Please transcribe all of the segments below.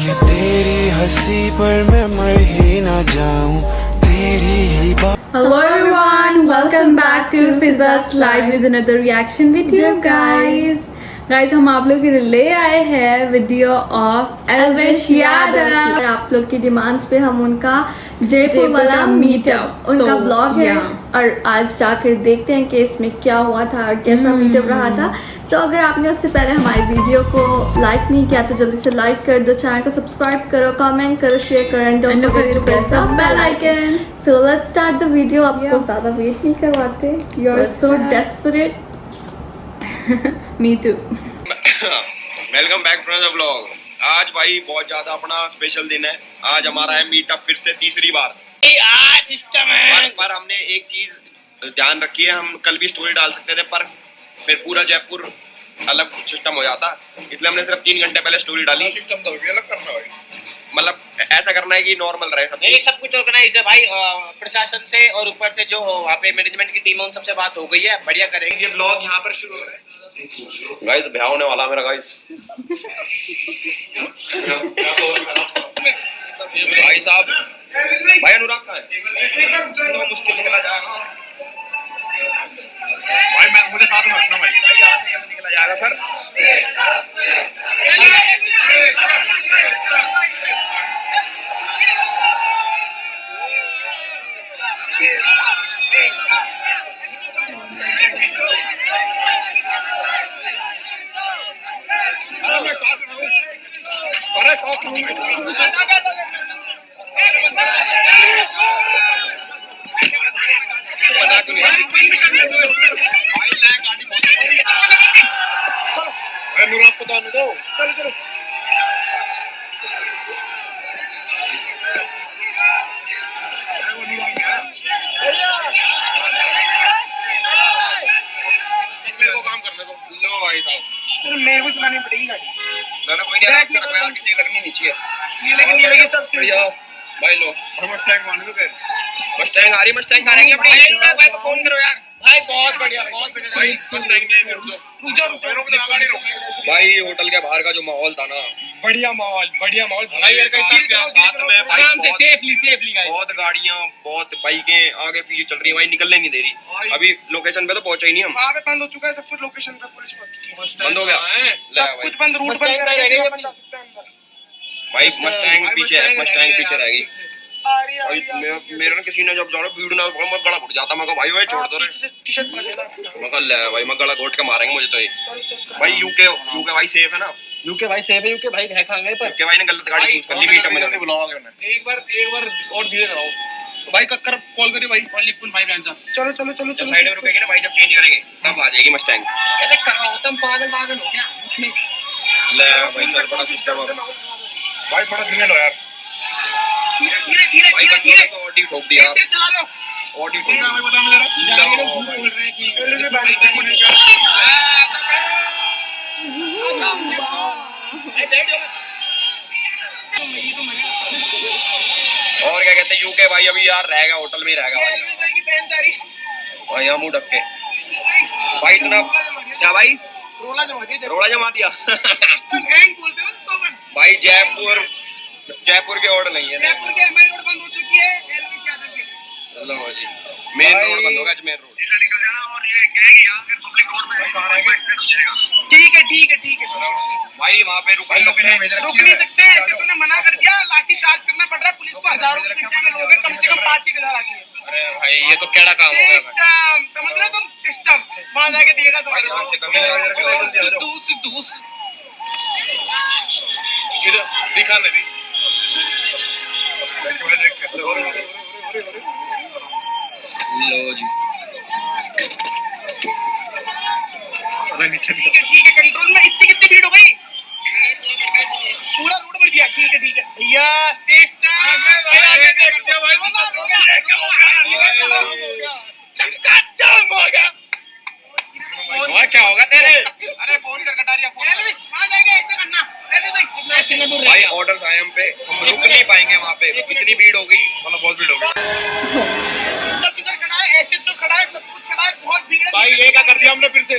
ये तेरी हंसी पर मैं मर ही ना जाऊं, तेरी ही बात। Hello everyone, welcome back to Fizza's Live with another reaction video guys. Guys हम आप लोग के लिए ले आए हैं वीडियो ऑफ एल्विश यादव और आप लोग की डिमांड्स पे हम उनका जयपुर वाला मीटअप उनका ब्लॉग है और आज जाकर देखते हैं कि इसमें क्या हुआ था और कैसा मीटअप रहा था। सो अगर आपने उससे पहले हमारी वीडियो को लाइक नहीं किया तो जल्दी से लाइक कर दो, चैनल को सब्सक्राइब करो, कमेंट करो, शेयर करो and don't forget to press the bell icon. So let's start the video. आपको ज्यादा वेट नहीं करवाते, you are so desperate. Me too. Welcome back to the vlog. आज भाई बहुत ज्यादा अपना स्पेशल दिन है। आज हमारा है मीटअप फिर से तीसरी बार। आज सिस्टम है पर हमने एक चीज ध्यान रखी है, हम कल भी स्टोरी डाल सकते थे पर फिर पूरा जयपुर अलग सिस्टम हो जाता, इसलिए हमने सिर्फ 3 घंटे पहले स्टोरी डाली। सिस्टम तो भी अलग करना है, मतलब ऐसा करना है कि नॉर्मल रहे सब। नहीं, सब कुछ ऑर्गेनाइज है भाई, प्रशासन से और ऊपर से जो वहाँ पे मैनेजमेंट की टीम है उन सबसे बात हो गई है, बढ़िया करेंगे। ये ब्लॉग यहाँ पर शुरू हो रहा है गाइस, ब्याह होने वाला मेरा गाइस। भाई साहब, भाई अनुराग कहाँ है? तो मुश्किल निकला जाएगा भाई, मैं मुझे साथ में रखना भाई। भाई यहाँ से निकला जाएगा सर। अनुराग को तो आने दो। चलो चलो मेरे को काम करने दो। लो भाई साहब, मेरे को चलानी पड़ेगी गाड़ी। ना कोई नहीं, आराम से रखो यार, किसी लगनी नहीं चाहिए। नीले लगी सबसे बढ़िया भाई। लो मस्टैंग मान दो। फिर मस्टैंग आ रही, मस्टैंग करेंगे अपनी। अनुराग भाई को फोन करो यार। भाई बहुत बढ़िया, बहुत बढ़िया भाई। मस्टैंग में रुक जा भाई। होटल के बाहर का जो माहौल था ना, बढ़िया माहौल भाई यार। साथ में आराम से सेफली गाइस। बहुत गाड़ियां, बहुत बाइकें आगे पीछे चल रही है भाई, निकलने नहीं दे रही। अभी लोकेशन पे तो पहुंचे ही नहीं हम। वहां पे बंद हो चुका है सब कुछ, लोकेशन पे पुलिस पहुंच चुकी है। बंद हो गया सब कुछ, बंद, रूट बंद कर रहे हैं, जा सकते हैं अंदर भाई। मस्टैंग पीछे रह गई भाई। मेरे ना किसी ने जब जाना वीडियो ना, मैं गला घुट जाता। मैं कहा भाई ओए छोड़ दो रे, टी-शर्ट पहन लेना। मैं कहा ले भाई, मैं गला घोट के मारेंगे मुझे तो ये भाई। यूके भाई सेफ है ना? यूके भाई सेफ है। यूके भाई है खाएंगे पर यूके भाई ने गलत गाड़ी चूज कर ली मीटअप में। बुलाओगे उन्हें एक बार और धीरे कराओ भाई। कक्कर कॉल करिए भाई, लिपुन भाई ब्रांच। चलो जब साइड में रुकेंगे ना भाई, जब चेंज करेंगे तब आ जाएगी मस्टैंग। कहते कराओ तुम, पागल हो क्या ले भाई। चल बड़ा सिस्टम है भाई, थोड़ा धीरे लो यार। धीरे तो ऑडी ठोक दिया। चला लो ऑडी ठोक दिया। बताना जरा, झूठ बोल रहे हैं कि और क्या कहते हैं यूके भाई, अभी यार रहेगा होटल में ही रहेगा भाई। यहाँ मुंह ढक के भाई। इतना क्या भाई? रोला जमा दिया भाई। जयपुर के रोड नहीं है, जयपुर के एमआई रोड बंद हो चुकी है एल्विश यादव के। चलो जी, मेन रोड बंद होगा, अजमेर रोड। निकल जाना और ये गएगी यहां फिर पब्लिक रोड में। ठीक है भाई, वहां पे रुक नहीं सकते। ऐसे तूने मना कर दिया, लाठी चार्ज करना पड़ रहा है पुलिस को। हजारों की संख्या में लोग हैं, कम से कम 5,000 आती है। अरे भाई ये तो केड़ा काम हो गया। सिस्टम समझ रहे हो तुम? सिस्टम वहां जाके दिएगा तुम्हारे दूस इधर दिखा नहीं। लो जी, ठीक है कंट्रोल में। इतनी कितनी भीड़ हो गई? पूरा रोड भर दिया। ठीक है भैया, सिस्टम चकाचौंध हो गया। क्या होगा तेरे? अरे फोन कर कटारिया, फोन वहां जाएगा। ऐसे करना भाई, ऑर्डर्स आए हम पे, हम रुक नहीं पाएंगे वहाँ पे। इतनी भीड़ हो गई, मतलब बहुत भीड़ हो गई। ऑफिसर खड़ा है, एसएचओ खड़ा है, सब कुछ खड़ा है, बहुत भीड़ है भाई। ये क्या कर दिया हमने फिर से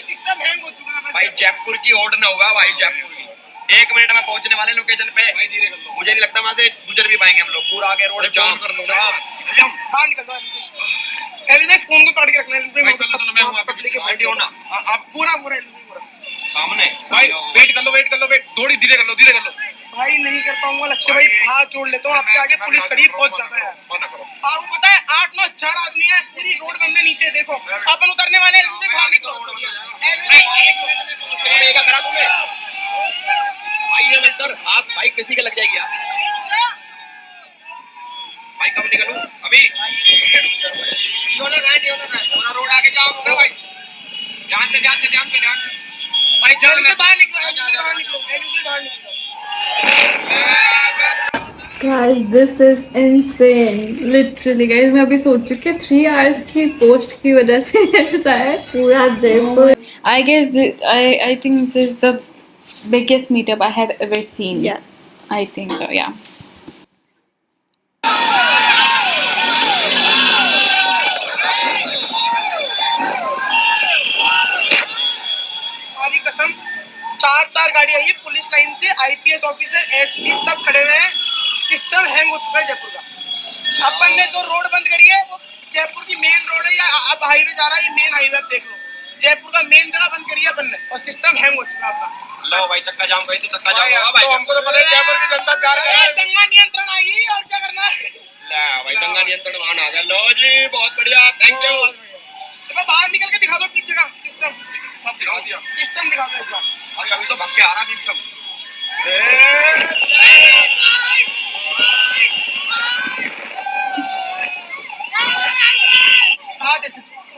सिस्टम हैंग हो चुका है भाई। जयपुर की ओड ना होगा भाई, जयपुर की 1 मिनट में पहुंचने वाले लोकेशन पे। मुझे नहीं लगता वहां से गुजर भी पाएंगे हम लोग। पूरा आगे रोड जाम कर लो। बाहर निकल दो एलबी फोन को काट के रखना एलबी भाई चलो चलो मैं हूं आपके पीछे बैठे हो ना आप पूरा एलबी पूरा सामने। भाई वेट कर लो थोड़ी धीरे कर लो भाई नहीं कर पाऊंगा लक्ष्य भाई हाथ जोड़ लेता हूँ आपके आगे पुलिस खड़ी बहुत ज्यादा है आपको पता है 8-9 आदमी है पूरी रोड बंद है नीचे देखो अपन उतरने वाले एलबी बाहर निकलो करा तूने भाई ये अंदर हाथ भाई किसी का लग जाएगी यार। भाई कब निकलूं अभी? पूरा रोड आगे जाओ भाई। ध्यान से भाई जल्दी बाहर निकलो बाहर निकलो Guys, this is insane. Literally, guys, मैं अभी सोच चुकी हूँ 3 hours की पोस्ट की वजह से ऐसा है पूरा Jaipur. I guess I think this is the biggest meetup I have ever seen. Yes, I think so. Yeah. हमारी कसम 4 गाड़ी आई है पुलिस लाइन से आईपीएस ऑफिसर एसपी सब खड़े हुए हैं सिस्टम हैंग हो चुका है जयपुर का अपन ने जो रोड बंद करी है वो जयपुर की मेन रोड है या अब हाईवे जा रहा है ये मेन हाईवे आप देख लो जयपुर का मेन जगह बंद करी है अपन ने और सिस्टम हैंग हो चुका है आपका लो भाई चक्का जाम गई थी चक्का जाम होगा भाई। तो हमको तो पता है जयपुर की जनता प्यार कर रही है दंगा नियंत्रण आई और क्या करना है ले भाई दंगा नियंत्रण वाहन आ गया। लो जी बहुत बढ़िया थैंक यू। तो बाहर निकल के दिखा दो पीछे का सिस्टम सब दिखा दिया सिस्टम दिखा दो एक बार अभी अभी तो भाग के आ रहा सिस्टम।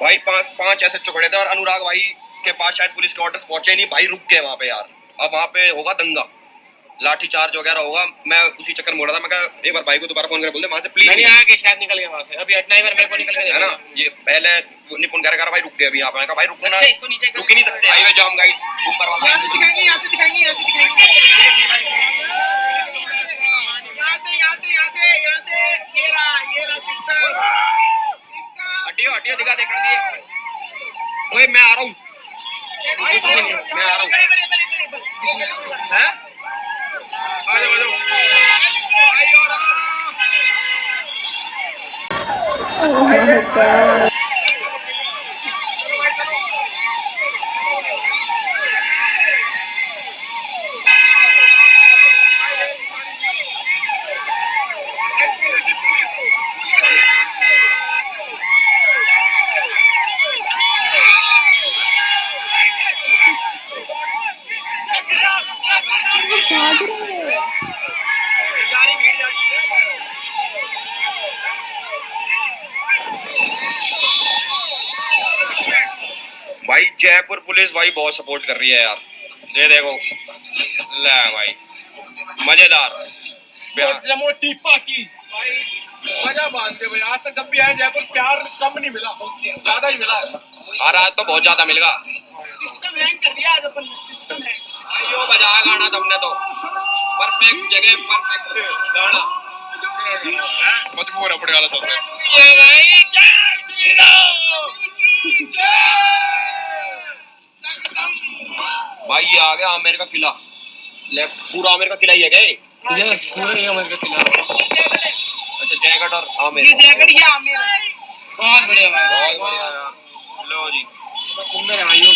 भाई 5 ऐसे चुकड़े थे और अनुराग भाई के पास शायद पुलिस के ऑर्डर्स पहुंचे नहीं। भाई रुक गए वहां पे यार। अब वहां पे होगा दंगा लाठी चार्ज वगैरह होगा। मैं उसी चक्कर में हो रहा था। मैं कहा एक बार भाई को दोबारा फोन कर बोल दे वहां से प्लीज। नहीं आके शायद निकल गया वहां से अभी हटना ही मेरे को निकल गया है ना ये पहले निपुण कह रहा भाई रुक गए अभी यहाँ पे। मैं कहा भाई रुकना अच्छा इसको नीचे रुक ही नहीं सकते। हाईवे जाम गाइस ऊपर वाला यहाँ से दिखाएंगे यहाँ से ये रहा सिस्टम हटियो दिखा दे कर दिए। ओए मैं आ रहा हूँ मैं आ रहा हूँ। हैं आ जाओ भाई जयपुर पुलिस भाई बहुत सपोर्ट कर रही है यार। ये देखो ले भाई मजेदार मोटी पार्टी भाई मजा बांधते भाई आज तक जब भी आए जयपुर प्यार कम नहीं मिला ज्यादा ही मिला और आज तो बहुत ज्यादा मिलेगा। सिस्टम हैंग कर दिया आज अपन सिस्टम हैंग यो बजा गाना तुमने तो परफेक्ट जगह परफेक्ट गाना मजबूर अपने वाला तुमने। ये भाई जय श्री राम भाई ये आ गया आमेर का किला। लेफ्ट पूरा आमेर का किला ही है क्या? यस पूरा ही आमेर का किला। अच्छा जयगढ़ और आमेर ये जयगढ़ ये आमेर बहुत बढ़िया भाई बहुत बढ़िया यार। लो जी सुंदर है भाइयों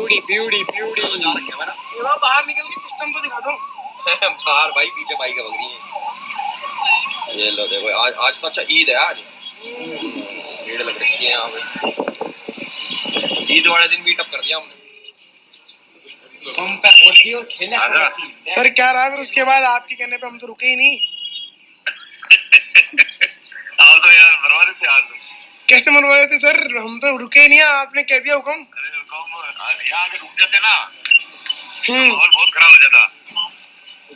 भी ब्यूटी बाहर निकल के सिस्टम तो दिखा दो बाहर भाई पीछे बाइक है बगरी है। ये लो देखो आज तो अच्छा ईद है आज भीड़ लग रखी है यहाँ पे। ईद वाले दिन मीटअप कर दिया हमने। सर क्या रहा फिर उसके बाद आपके कहने पे हम तो रुके ही नहीं। आप तो यार मरवा रहे थे आज। कैसे मरवा रहे थे सर हम तो रुके ही नहीं आपने कह दिया हुक्म। यहाँ अगर रुक जाते ना माहौल बहुत खराब हो जाता।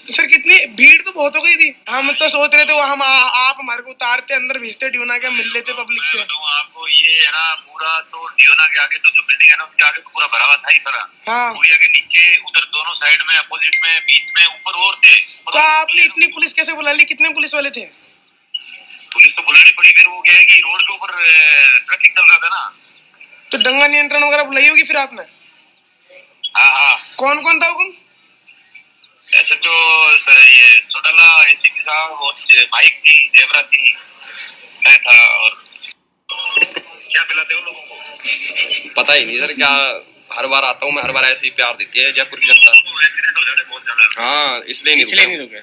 तो सर कितनी भीड़ तो बहुत हो गई थी। हम तो सोच रहे थे हम आप हमारे को उतारते अंदर भेजते ड्यूना के मिल लेते पब्लिक से। तो आपको ये है ना पूरा तो ड्यूना के आगे तो जो बिल्डिंग है ना उसके आगे तो पूरा भरा हुआ था ही भरा। हाँ पूरिया के नीचे उधर दोनों साइड में अपोजिट में बीच में ऊपर और थे। तो आपने इतनी पुलिस कैसे बुला ली कितने पुलिस वाले थे? पुलिस तो बुलानी पड़ी फिर वो क्या है कि रोड के ऊपर ट्रैफिक चल रहा था ना। तो दंगा नियंत्रण वगैरह बुलाई होगी फिर आपने? हाँ कौन कौन था हुकुम? ऐसे तो ये सोडला एसीपी साहब और माइक थी, जेबरा थी, मैं था। और क्या पिलाते हो लोगों को? पता ही नहीं सर क्या, हर बार आता हूँ मैं, हर बार ऐसे ही प्यार देती है जयपुर की जनता। एक्सीडेंट हो जाते बहुत ज्यादा। हाँ इसलिए नहीं रुके।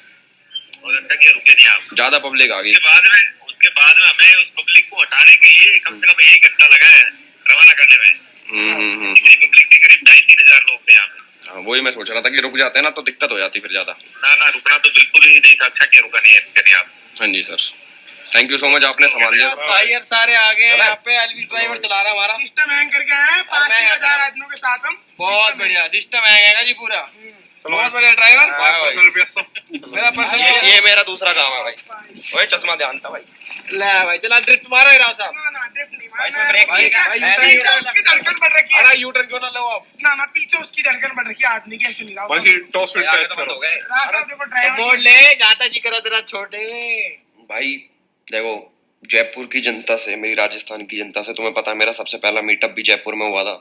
और अच्छा क्या रुके नहीं आप? ज्यादा पब्लिक आ गई। उसके बाद में हमें उस पब्लिक को हटाने के लिए कम से कम 1 घंटा लगा है रवाना करने में। पब्लिक के करीब 2,500-3 हजार लोग थे यहाँ पे। हाँ वही मैं सोच रहा था कि रुक जाते हैं ना तो दिक्कत हो जाती फिर ज्यादा। ना रुकना तो बिल्कुल ही नहीं था। अच्छा क्या रुका नहीं है आप? हाँ जी sir, thank you so much, आपने संभाल लिया। टायर सारे आ गए यहाँ पे, एलवी ड्राइवर चला रहा है हमारा। सिस्टम हैंग करके आए हैं 5,000 आदमियों के साथ हम। बहुत बढ़िया सिस्टम है जी पूरा, बहुत बढ़िया ड्राइवर। मेरा पर्सनल ये मेरा दूसरा काम है भाई। ओए चश्मा ध्यान था भाई। ले भाई चला ड्रिफ्ट मारो राव साहब। ना ड्रिफ्ट नहीं भाई, इसमें ब्रेक नहीं है। पीछे उसकी धड़कन बढ़ रखी है। अरे यू टर्न क्यों ना लो आप? ना पीछे उसकी धड़कन बढ़ रखी है, आदमी की ऐसे नहीं रहा। बाकी टॉस पे टेस्ट करो। रास्ता देखो ड्राइवर मोड़ ले जाता जी करा तेरा छोटे भाई देखो, जयपुर की जनता से, मेरी राजस्थान की जनता से, तुम्हें पता है मेरा सबसे पहला मीटअप भी जयपुर में हुआ था।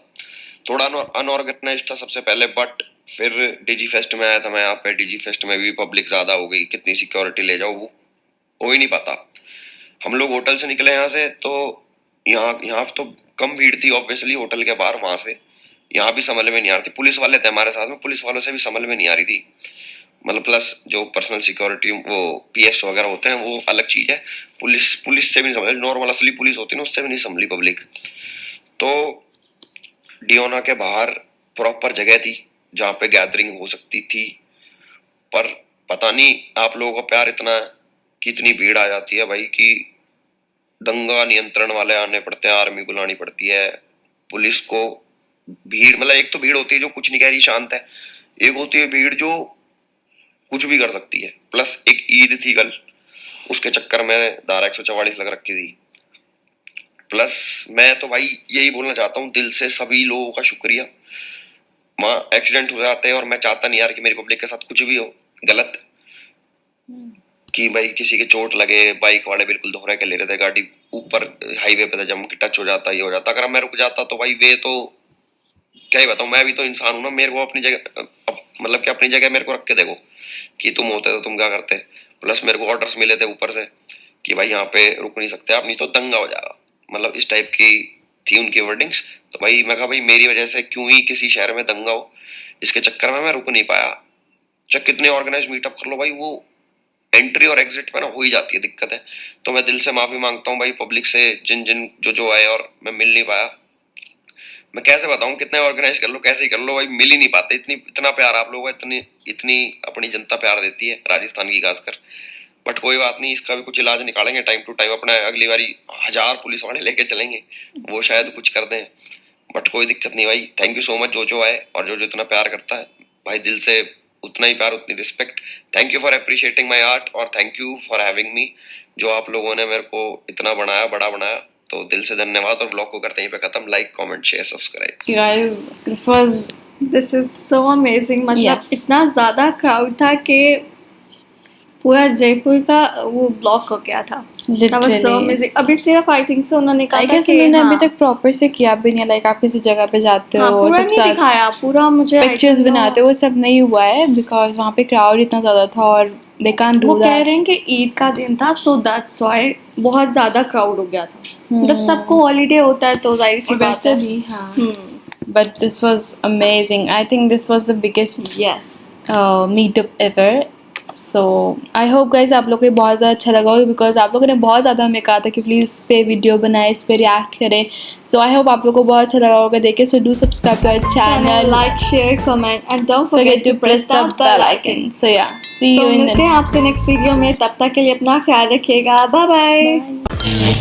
थोड़ा अनऑर्गेनाइज्ड था सबसे पहले, बट फिर डिजी फेस्ट में आया था मैं यहाँ पे। डिजी फेस्ट में भी पब्लिक ज्यादा हो गई, कितनी सिक्योरिटी ले जाओ वो हो ही नहीं पाता। हम लोग होटल से निकले यहाँ से तो यहाँ तो कम भीड़ थी ऑब्वियसली होटल के बाहर, वहां से यहाँ भी समझ में नहीं आ रही थी। पुलिस वाले थे हमारे साथ में, पुलिस वालों से भी समझ में नहीं आ रही थी। मतलब प्लस जो पर्सनल सिक्योरिटी वो पीएस वगैरह होते हैं वो अलग चीज है, पुलिस से भी नहीं समझ, नॉर्मल असली पुलिस होती है ना उससे भी नहीं संभली पब्लिक। तो डियोना के बाहर प्रॉपर जगह थी जहाँ पे गैदरिंग हो सकती थी, पर पता नहीं आप लोगों का प्यार इतना कि इतनी भीड़ आ जाती है भाई कि दंगा नियंत्रण वाले आने पड़ते हैं, आर्मी बुलानी पड़ती है, पुलिस को। भीड़ मतलब एक तो भीड़ होती है जो कुछ नहीं कह रही शांत है, एक होती है भीड़ जो कुछ भी कर सकती है। प्लस एक ईद थी कल, उसके चक्कर में धारा 144 लग रखी थी। प्लस मैं तो भाई यही बोलना चाहता हूँ दिल से, सभी लोगों का शुक्रिया। वहाँ एक्सीडेंट हो जाते हैं और मैं चाहता नहीं यार कि मेरी पब्लिक के साथ कुछ भी हो गलत, कि भाई किसी के चोट लगे। बाइक वाले बिल्कुल दोहरा के ले रहे थे गाड़ी, ऊपर हाईवे पे था, जम के टच हो जाता, ये हो जाता। अगर मैं रुक जाता तो भाई वे तो क्या ही बताऊं, मैं भी तो इंसान हूं ना, मेरे को अपनी जगह मतलब कि अपनी जगह मेरे को रख के देखो कि तुम होते तो तुम क्या करते। प्लस मेरे को ऑर्डर्स मिले थे ऊपर से कि भाई यहाँ पे रुक नहीं सकते आप, नहीं तो दंगा हो जाएगा, मतलब इस टाइप की थी उनकी वर्डिंग्स। तो भाई मैं कहा भाई मेरी वजह से क्यों ही किसी शहर में दंगा हो, इसके चक्कर में मैं रुक नहीं पाया। चाहे कितने ऑर्गेनाइज मीटअप कर लो भाई, वो एंट्री और एग्जिट पे ना हो ही जाती है दिक्कत है। तो मैं दिल से माफी मांगता हूँ भाई पब्लिक से, जिन जो आए और मैं मिल नहीं पाया। मैं कैसे बताऊं, कितने ऑर्गेनाइज कर लो कैसे ही कर लो भाई, मिल ही नहीं पाते। इतना प्यार आप लोगों का, इतनी अपनी जनता प्यार देती है राजस्थान की खासकर। बट कोई बात नहीं, इसका भी कुछ इलाज निकालेंगे टाइम टू टाइम। अपना अगली बारी 1000 पुलिस वाले लेके चलेंगे, वो शायद कुछ कर दें, बट कोई दिक्कत नहीं भाई। थैंक यू सो मच जो आए और जो इतना प्यार करता है भाई, दिल से उतना ही प्यार उतनी respect. Thank you for appreciating my art और thank you for having me. जो आप लोगों ने मेरे को इतना बनाया, बड़ा बनाया, तो दिल से धन्यवाद। और ब्लॉग को करते हैं यहीं पे खत्म। Like comment share subscribe. guys, this is so amazing। मतलब इतना ज़्यादा क्राउड था कि पूरा जयपुर का वो ब्लॉक हो गया था। That was so amazing। अभी सिर्फ आई थिंक से उन्होंने कहा था कि उन्होंने अभी तक प्रॉपर से किया भी नहीं, लाइक आप किसी जगह पे जाते हो पूरा सब नहीं साथ दिखाया, पूरा मुझे पिक्चर्स बनाते हो, वो सब नहीं हुआ है बिकॉज वहाँ पे क्राउड इतना ज्यादा था और they can't do वो कह that। रहे हैं कि ईद का दिन था, सो दैट्स व्हाई बहुत ज्यादा क्राउड हो गया था। जब सबको हॉलीडे होता है तो जाहिर सी बात वैसे है। भी हाँ, but this was amazing। I think this was the biggest Yes। meetup ever। So I hope guys आप लोगों को बहुत ज़्यादा अच्छा लगा होगा बिकॉज आप लोगों ने बहुत ज़्यादा हमें कहा था कि प्लीज़ इस पे वीडियो बनाए, इस पे रिएक्ट करें। So I hope आप लोगों को बहुत अच्छा लगा होगा देखे। So do subscribe to our channel, like, share, comment and don't forget to press the bell icon। So yeah, see you in the मिलते हैं आपसे नेक्स्ट वीडियो में, तब तक के लिए अपना ख्याल रखिएगा। Bye bye.